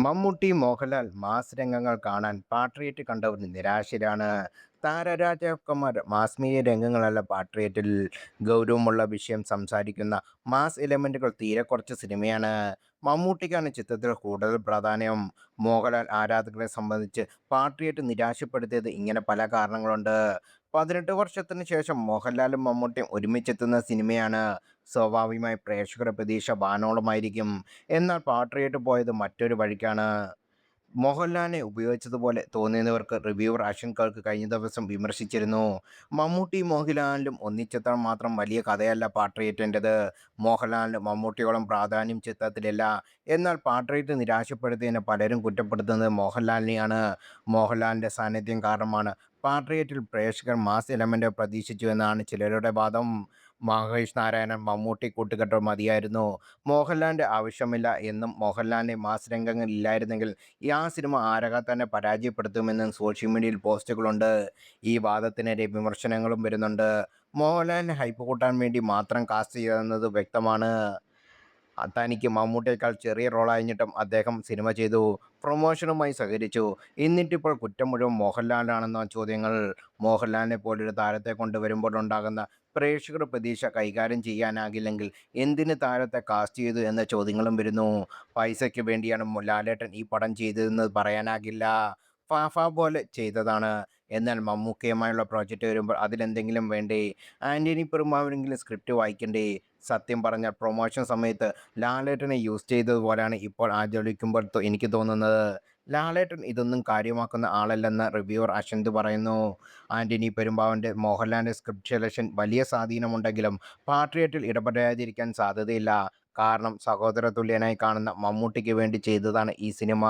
Mammootty, Mohanlal mass രംഗങ്ങൾ കാണാൻ patriot കണ്ടവർ നിരാശരാണ്. താരരാജാക്കന്മാർ മാസ്മീയ രംഗങ്ങളല്ല പാട്രിയറ്റിൽ. ഗൗരവമുള്ള വിഷയം സംസാരിക്കുന്ന മാസ് എലമെന്റുകൾ തീരെ കുറച്ച് സിനിമയാണ്. മമ്മൂട്ടിക്കാണ് ചിത്രത്തിൽ കൂടുതൽ പ്രാധാന്യം. മോഹൻലാൽ ആരാധകരെ സംബന്ധിച്ച് പാട്രിയറ്റ് നിരാശപ്പെടുത്തിയത് ഇങ്ങനെ പല കാരണങ്ങളുണ്ട്. 18 വർഷത്തിന് ശേഷം മോഹൻലാലും മമ്മൂട്ടിയും ഒരുമിച്ചെത്തുന്ന സിനിമയാണ്. സ്വാഭാവികമായി പ്രേക്ഷകരുടെ പ്രതീക്ഷ വാനോളമായിരിക്കും. എന്നാൽ പാട്രിയറ്റ് പോയത് മറ്റൊരു വഴിക്കാണ്. മോഹൻലാലിനെ ഉപയോഗിച്ചതുപോലെ തോന്നിയവർക്ക് റിവ്യൂവർ അശ്വിൻ കഴിഞ്ഞ ദിവസം വിമർശിച്ചിരുന്നു. മമ്മൂട്ടിയും മോഹൻലാലിലും ഒന്നിച്ചെത്താൻ മാത്രം വലിയ കഥയല്ല പാട്രിയറ്റിൻ്റെത്. മോഹൻലാലിന് മമ്മൂട്ടിയോളം പ്രാധാന്യം ചിത്രത്തിലില്ല. എന്നാൽ പാട്രിയറ്റ് നിരാശപ്പെടുത്തിയതിന് പലരും കുറ്റപ്പെടുത്തുന്നത് മോഹൻലാലിനെയാണ്. മോഹൻലാലിൻ്റെ സാന്നിധ്യം കാരണമാണ് പാട്രിയറ്റിൽ പ്രേക്ഷകർ മാസ് എലമെന്റ് പ്രതീക്ഷിച്ചു എന്നാണ് ചിലരുടെ വാദം. മഹേഷ് നാരായണൻ മമ്മൂട്ടി കൂട്ടുകെട്ട് മതിയായിരുന്നു, മോഹൻലാലിൻ്റെ ആവശ്യമില്ല എന്നും മോഹൻലാലിൻ്റെ മാസ് രംഗങ്ങൾ ഇല്ലായിരുന്നെങ്കിൽ ആ സിനിമ ആരാധകരെ തന്നെ പരാജയപ്പെടുത്തുമെന്നും സോഷ്യൽ മീഡിയയിൽ പോസ്റ്റുകളുണ്ട്. ഈ വാദത്തിനെതിരെ വിമർശനങ്ങളും വരുന്നുണ്ട്. മോഹൻലാലിനെ ഹൈപ്പ് കൂട്ടാൻ വേണ്ടി മാത്രം കാസ്റ്റ് ചെയ്തതെന്നത് വ്യക്തമാണ്. തനിക്ക് മമ്മൂട്ടിയേക്കാൾ ചെറിയ റോളായിരുന്നിട്ടും അദ്ദേഹം സിനിമ ചെയ്തു, പ്രൊമോഷനുമായി സഹകരിച്ചു. എന്നിട്ടിപ്പോൾ കുറ്റം മുഴുവൻ മോഹൻലാലാണെന്ന ചോദ്യങ്ങൾ. മോഹൻലാലിനെ പോലൊരു താരത്തെ കൊണ്ടുവരുമ്പോഴുണ്ടാകുന്ന പ്രേക്ഷകരുടെ പ്രതീക്ഷ കൈകാര്യം ചെയ്യാനാകില്ലെങ്കിൽ എന്തിന് താരത്തെ കാസ്റ്റ് ചെയ്തു എന്ന ചോദ്യങ്ങളും വരുന്നു. പൈസയ്ക്ക് വേണ്ടിയാണ് ലാലേട്ടൻ ഈ പടം ചെയ്തതെന്ന് പറയാനാകില്ല. ഫാഫ പോലെ ചെയ്തതാണ്. എന്നാൽ മമ്മൂക്കയുമായുള്ള പ്രോജക്റ്റ് വരുമ്പോൾ അതിലെന്തെങ്കിലും വേണ്ടേ? ആന്റണി പെരുമ്പാവൂരെങ്കിലും സ്ക്രിപ്റ്റ് വായിക്കണ്ടേ? സത്യം പറഞ്ഞാൽ പ്രൊമോഷൻ സമയത്ത് ലാലേട്ടനെ യൂസ് ചെയ്തതുപോലെയാണ് ഇപ്പോൾ ആലോചിക്കുമ്പോൾ എനിക്ക് തോന്നുന്നത്. ലാലേട്ടൻ ഇതൊന്നും കാര്യമാക്കുന്ന ആളല്ലെന്ന് റിവ്യൂവർ അശ്വന്ത് പറയുന്നു. ആന്റണി പെരുമ്പാവൂരിൻ്റെ മോഹൻലാലിൻ്റെ സ്ക്രിപ്റ്റ് സെലക്ഷൻ വലിയ സ്വാധീനമുണ്ടെങ്കിലും പാട്രിയറ്റിൽ ഇടപെടാതിരിക്കാൻ സാധ്യതയില്ല. കാരണം സഹോദരതുല്യനായി കാണുന്ന മമ്മൂട്ടിക്ക് വേണ്ടി ചെയ്തതാണ് ഈ സിനിമ.